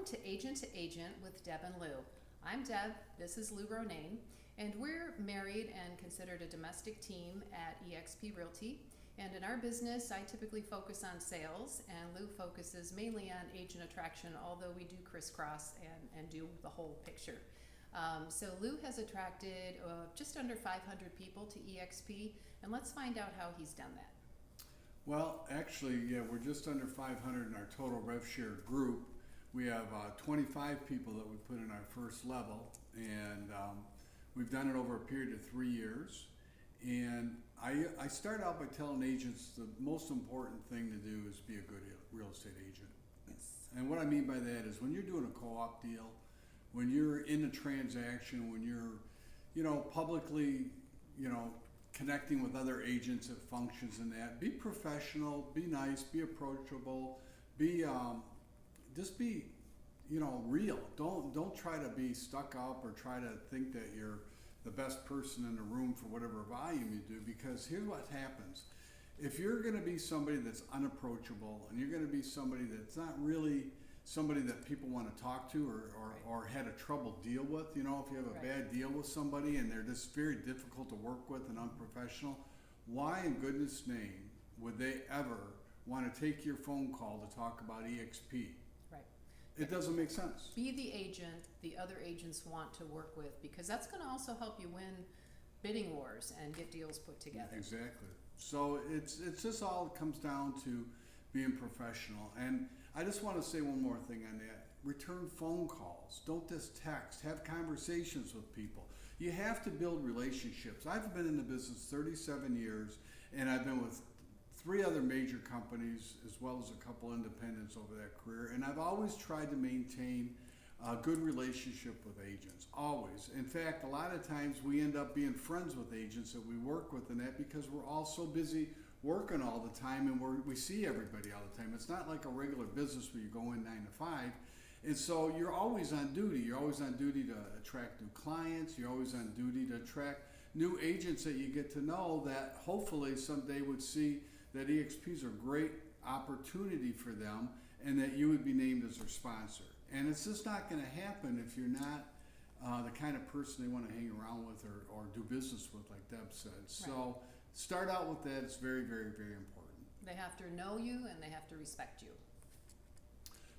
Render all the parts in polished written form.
Welcome to Agent with Deb and Lou. I'm Deb, this is Lou Ronayne, and we're married and considered a domestic team at eXp Realty. And in our business, I typically focus on sales, and Lou focuses mainly on agent attraction, although we do crisscross and do the whole picture. So Lou has attracted just under 500 people to eXp, and let's find out how he's done that. Well, actually, yeah, we're just under 500 in our total rev share group. We have 25 people that we put in our first level, and we've done it over a period of 3 years. And I start out by telling agents the most important thing to do is be a good real estate agent. Yes. And what I mean by that is when you're doing a co-op deal, when you're in a transaction, when you're, publicly, connecting with other agents at functions and that, be professional, be nice, be approachable, just be, real. Don't try to be stuck up or try to think that you're the best person in the room for whatever volume you do, because here's what happens. If you're going to be somebody that's unapproachable and you're going to be somebody that's not really somebody that people want to talk to or had a trouble deal with, if you have a bad deal with somebody and they're just very difficult to work with and unprofessional, why in goodness name would they ever want to take your phone call to talk about eXp? Right. It doesn't make sense. Be the agent the other agents want to work with, because that's going to also help you win bidding wars and get deals put together. Exactly. So it's just all comes down to being professional. And I just want to say one more thing on that. Return phone calls. Don't just text. Have conversations with people. You have to build relationships. I've been in the business 37 years, and I've been with 3 other major companies as well as a couple independents over that career, and I've always tried to maintain a good relationship with agents, always. In fact, a lot of times we end up being friends with agents that we work with, and that because we're all so busy working all the time and we see everybody all the time. It's not like a regular business where you go in 9 to 5. And so you're always on duty. You're always on duty to attract new clients. You're always on duty to attract new agents that you get to know that hopefully someday would see that eXp is a great opportunity for them and that you would be named as their sponsor. And it's just not going to happen if you're not the kind of person they want to hang around with or do business with, like Deb said. Right. So start out with that. It's very, very, very important. They have to know you and they have to respect you.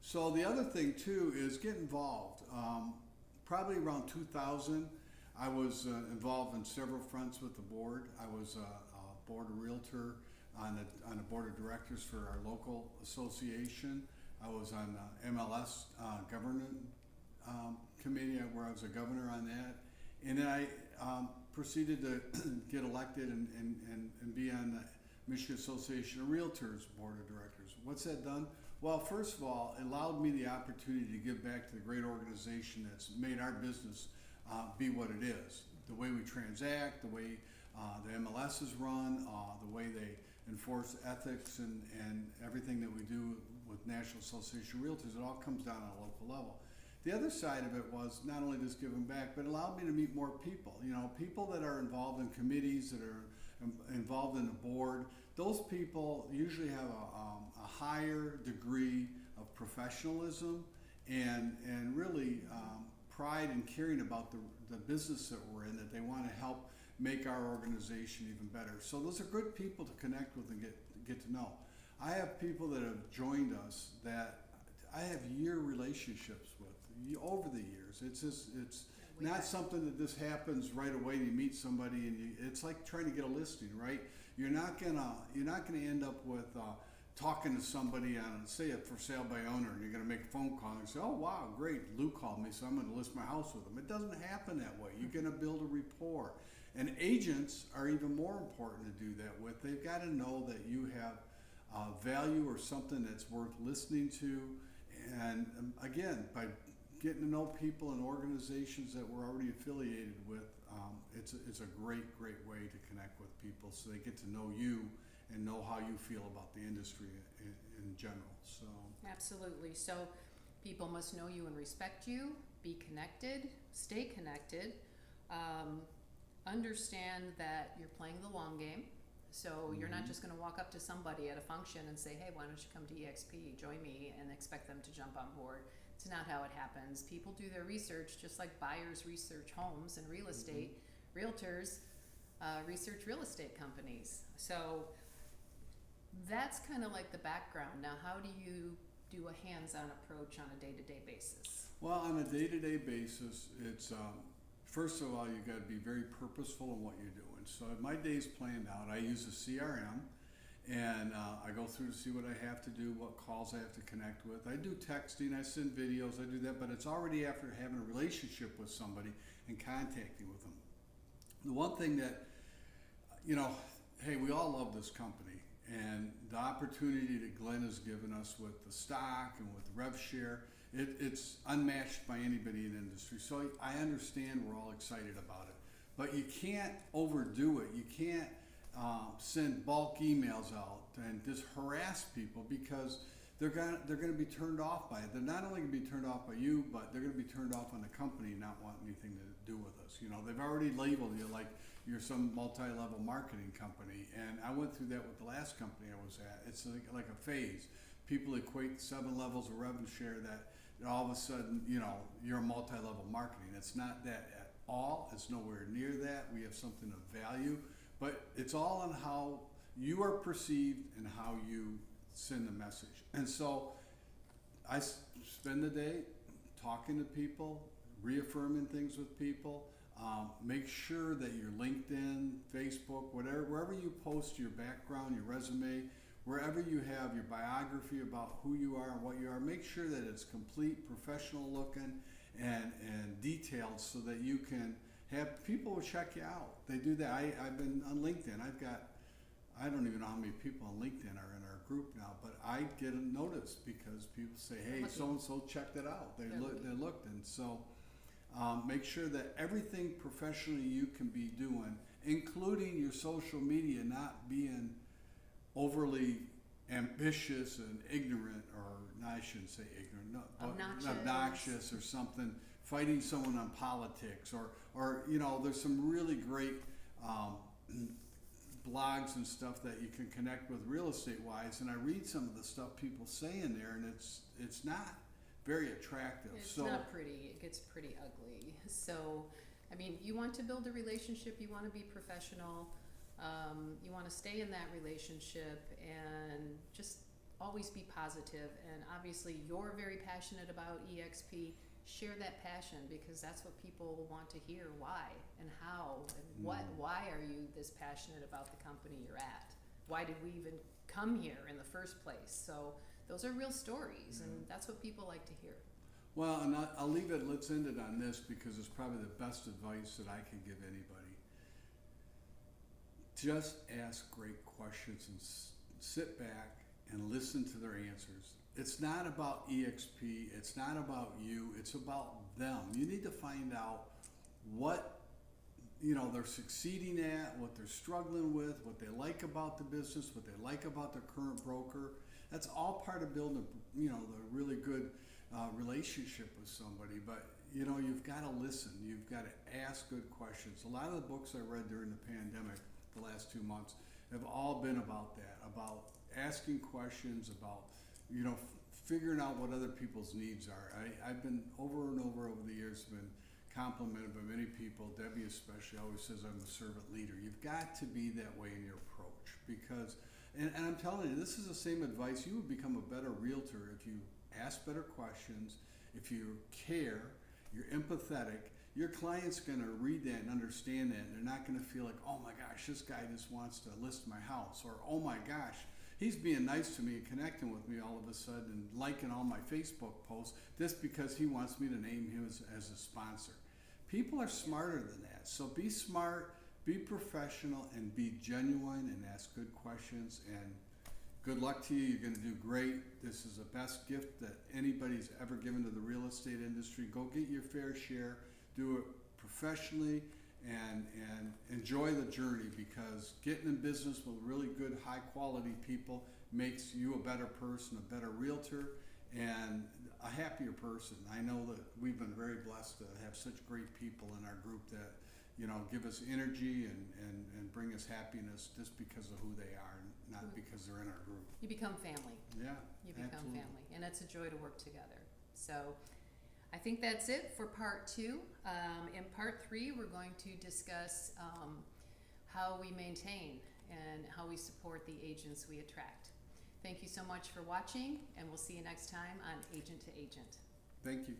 So the other thing too is get involved. Probably around 2000, I was involved in several fronts with the board. I was a board of realtor on the board of directors for our local association. I was on the MLS governance committee where I was a governor on that. And then I proceeded to get elected and be on the Michigan Association of Realtors Board of Directors. What's that done? Well, first of all, it allowed me the opportunity to give back to the great organization that's made our business be what it is. The way we transact, the way the MLS is run, the way they enforce ethics and everything that we do with National Association of Realtors, it all comes down on a local level. The other side of it was not only just giving back, but it allowed me to meet more people. People that are involved in committees, that are involved in the board. Those people usually have a higher degree of professionalism and really pride in caring about the business that we're in, that they want to help make our organization even better. So those are good people to connect with and get to know. I have people that have joined us that I have year relationships with over the years. It's not something that just happens right away and you meet somebody and it's like trying to get a listing, right? You're not gonna end up with talking to somebody on, say, a for sale by owner, and you're gonna make a phone call and say, oh wow, great, Lou called me, so I'm gonna list my house with him. It doesn't happen that way. You're gonna build a rapport. And agents are even more important to do that with. They've got to know that you have value or something that's worth listening to. And again, by getting to know people and organizations that we're already affiliated with, it's a great way to connect with people so they get to know you and know how you feel about the industry in general. So absolutely. So people must know you and respect you, be connected, stay connected, understand that you're playing the long game. So you're not just going to walk up to somebody at a function and say, hey, why don't you come to eXp, join me, and expect them to jump on board. It's not how it happens. People do their research just like buyers research homes and real estate. Realtors research real estate companies. So that's kind of like the background. Now, how do you do a hands-on approach on a day-to-day basis? Well, on a day-to-day basis, it's first of all, you got to be very purposeful in what you're doing. So my day's planned out. I use a CRM, and I go through to see what I have to do, what calls I have to connect with. I do texting, I send videos, I do that, but it's already after having a relationship with somebody and contacting with them. The one thing that, hey, we all love this company, and the opportunity that Glenn has given us with the stock and with RevShare, it's unmatched by anybody in the industry. So I understand we're all excited about it, but you can't overdo it. You can't send bulk emails out and just harass people, because they're gonna be turned off by it. They're not only gonna be turned off by you, but they're gonna be turned off on the company and not want anything to do with us. They've already labeled you like you're some multi-level marketing company, and I went through that with the last company I was at. It's like a phase. People equate 7 levels of revenue share that all of a sudden, you're a multi-level marketing. It's not that at all. It's nowhere near that. We have something of value, but it's all on how you are perceived and how you send the message. And so I spend the day talking to people, reaffirming things with people. Make sure that your LinkedIn, Facebook, wherever you post your background, your resume, wherever you have your biography about who you are and what you are, make sure that it's complete, professional looking, and detailed, so that you can have people check you out. They do that. I've been on LinkedIn. I don't even know how many people on LinkedIn are in our group now, but I get a notice because people say, hey, so-and-so checked it out. They looked. And so make sure that everything professionally you can be doing, including your social media, not being overly ambitious and ignorant, or no, I shouldn't say ignorant, no, but obnoxious or something, fighting someone on politics, or there's some really great blogs and stuff that you can connect with real estate wise, and I read some of the stuff people say in there, and it's not very attractive. It's not pretty. It gets pretty ugly. So, you want to build a relationship, you want to be professional, you want to stay in that relationship, and just always be positive. And obviously you're very passionate about eXp. Share that passion, because that's what people want to hear. Why and how and what. Why are you this passionate about the company you're at? Why did we even come here in the first place? So those are real stories, and that's what people like to hear. Well, and I'll leave it, let's end it on this, because it's probably the best advice that I can give anybody. Just ask great questions and sit back and listen to their answers. It's not about eXp, it's not about you, it's about them. You need to find out what they're succeeding at, what they're struggling with, what they like about the business, what they like about their current broker. That's all part of building the really good relationship with somebody. But you've got to listen, you've got to ask good questions. A lot of the books I read during the pandemic the last 2 months have all been about that, about asking questions, about figuring out what other people's needs are. I've been over and over the years been complimented by many people. Debbie especially always says I'm a servant leader. You've got to be that way in your approach, because, and I'm telling you, this is the same advice. You would become a better realtor if you ask better questions, if you care, you're empathetic. Your client's going to read that and understand that, and they're not going to feel like, oh my gosh, this guy just wants to list my house, or oh my gosh, he's being nice to me and connecting with me all of a sudden and liking all my Facebook posts just because he wants me to name him as a sponsor. People are smarter than that. So be smart, be professional, and be genuine, and ask good questions. And good luck to you. You're going to do great. This is the best gift that anybody's ever given to the real estate industry. Go get your fair share. Do it professionally, and enjoy the journey, because getting in business with really good, high quality people makes you a better person, a better realtor, and a happier person. I know that we've been very blessed to have such great people in our group that give us energy and bring us happiness just because of who they are, not because they're in our group. You become family. Yeah, You become absolutely. family, and it's a joy to work together. So I think that's it for part 2. In part 3, we're going to discuss how we maintain and how we support the agents we attract. Thank you so much for watching, and we'll see you next time on Agent to Agent. Thank you.